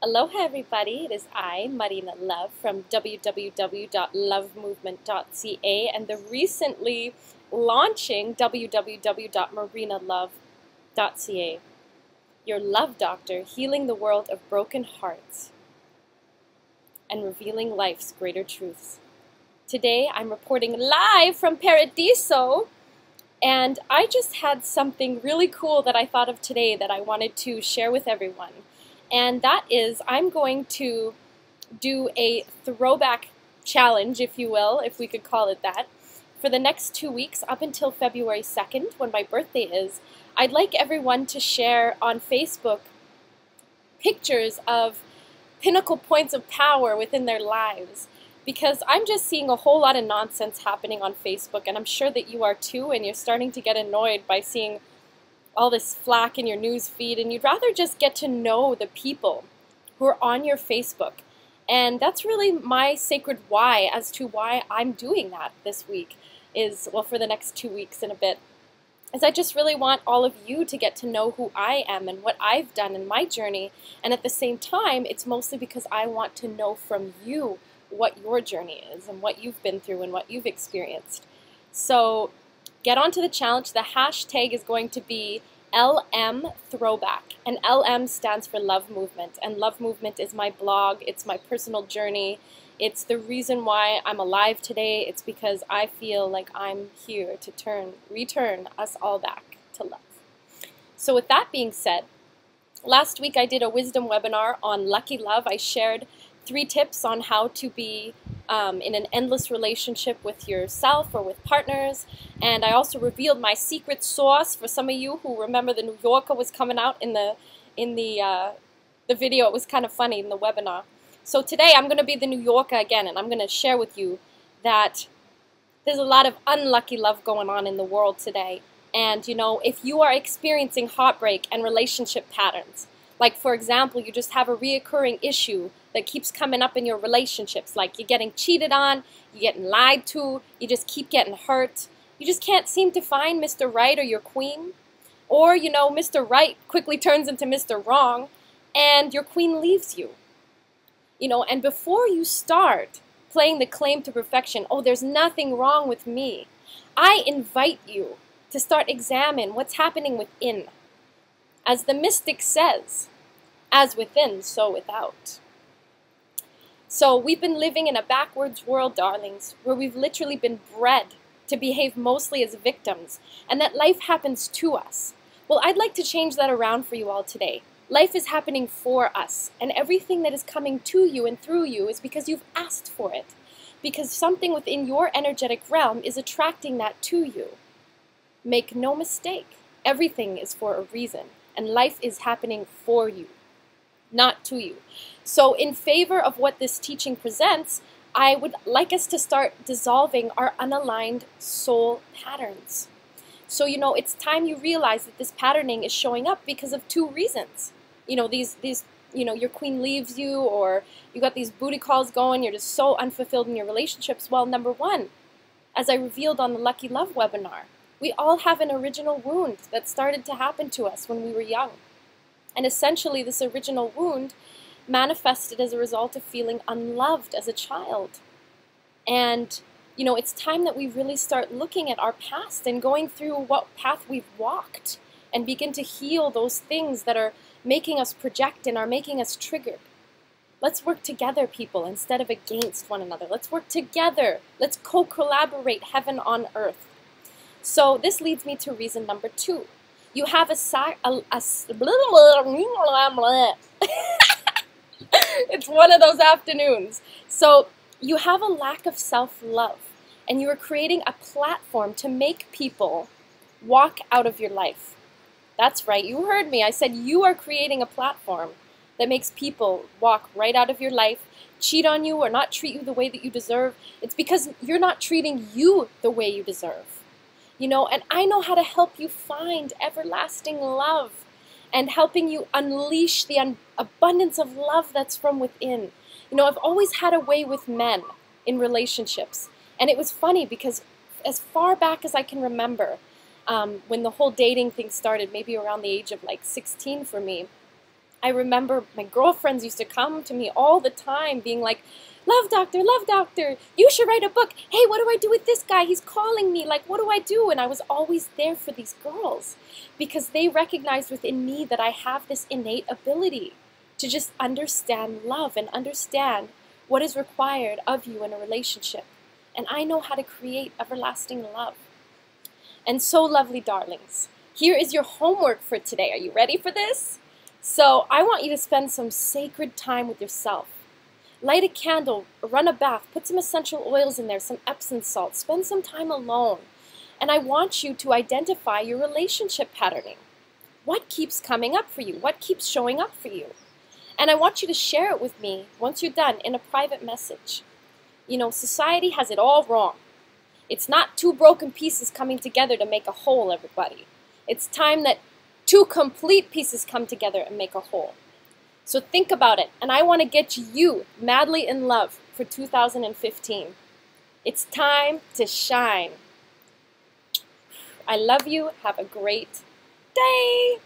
Aloha everybody, it is I, Marina Love from www.lovemovement.ca and the recently launching www.marinalove.ca. Your love doctor, healing the world of broken hearts and revealing life's greater truths. Today I'm reporting live from Paradiso, and I just had something really cool that I thought of today that I wanted to share with everyone. And that is, I'm going to do a throwback challenge, if you will, if we could call it that, for the next 2 weeks up until February 2nd, when my birthday is. I'd like everyone to share on Facebook pictures of pinnacle points of power within their lives, because I'm just seeing a whole lot of nonsense happening on Facebook, and I'm sure that you are too, and you're starting to get annoyed by seeing all this flack in your news feed, and you'd rather just get to know the people who are on your Facebook. And that's really my sacred why as to why I'm doing that this week is, well, for the next 2 weeks and a bit, is I just really want all of you to get to know who I am and what I've done in my journey. And at the same time, it's mostly because I want to know from you what your journey is and what you've been through and what you've experienced. So get onto the challenge. The hashtag is going to be LM Throwback, and LM stands for Love Movement, and Love Movement is my blog, it's my personal journey, it's the reason why I'm alive today. It's because I feel like I'm here to return us all back to love. So with that being said, last week I did a wisdom webinar on lucky love. I shared 3 tips on how to be in an endless relationship with yourself or with partners, and I also revealed my secret sauce for some of you who remember the New Yorker was coming out in the video. It was kind of funny in the webinar. So today I'm going to be the New Yorker again, and I'm going to share with you that there's a lot of unlucky love going on in the world today. And you know, if you are experiencing heartbreak and relationship patterns, like for example, you just have a reoccurring issue that keeps coming up in your relationships, like you're getting cheated on, you're getting lied to, you just keep getting hurt, you just can't seem to find Mr. Right or your queen, or you know, Mr. Right quickly turns into Mr. Wrong, and your queen leaves you. You know, and before you start playing the claim to perfection, oh, there's nothing wrong with me, I invite you to start examine what's happening within. As the mystic says, as within, so without. So we've been living in a backwards world, darlings, where we've literally been bred to behave mostly as victims, and that life happens to us. Well, I'd like to change that around for you all today. Life is happening for us, and everything that is coming to you and through you is because you've asked for it, because something within your energetic realm is attracting that to you. Make no mistake, everything is for a reason, and life is happening for you, not to you. So in favor of what this teaching presents, I would like us to start dissolving our unaligned soul patterns. So, you know, it's time you realize that this patterning is showing up because of 2 reasons. You know, you know, your queen leaves you, or you got these booty calls going, you're just so unfulfilled in your relationships. Well, number 1, as I revealed on the Lucky Love webinar, we all have an original wound that started to happen to us when we were young. And essentially, this original wound manifested as a result of feeling unloved as a child. And, you know, it's time that we really start looking at our past and going through what path we've walked and begin to heal those things that are making us project and are making us triggered. Let's work together, people, instead of against one another. Let's work together. Let's co-collaborate heaven on earth. So this leads me to reason number 2. You have it's one of those afternoons. So you have a lack of self-love, and you are creating a platform to make people walk out of your life. That's right, you heard me. I said you are creating a platform that makes people walk right out of your life, cheat on you, or not treat you the way that you deserve. It's because you're not treating you the way you deserve. You know, and I know how to help you find everlasting love and helping you unleash the abundance of love that's from within. You know, I've always had a way with men in relationships. And it was funny because as far back as I can remember, when the whole dating thing started, maybe around the age of like 16 for me, I remember my girlfriends used to come to me all the time being like, love doctor, you should write a book. Hey, what do I do with this guy? He's calling me. Like, what do I do? And I was always there for these girls because they recognized within me that I have this innate ability to just understand love and understand what is required of you in a relationship. And I know how to create everlasting love. And so, lovely darlings, here is your homework for today. Are you ready for this? So I want you to spend some sacred time with yourself. Light a candle, run a bath, put some essential oils in there, some Epsom salt, spend some time alone. And I want you to identify your relationship patterning. What keeps coming up for you? What keeps showing up for you? And I want you to share it with me once you're done in a private message. You know, society has it all wrong. It's not two broken pieces coming together to make a whole, everybody. It's time that two complete pieces come together and make a whole. So think about it. And I want to get you madly in love for 2015. It's time to shine. I love you. Have a great day.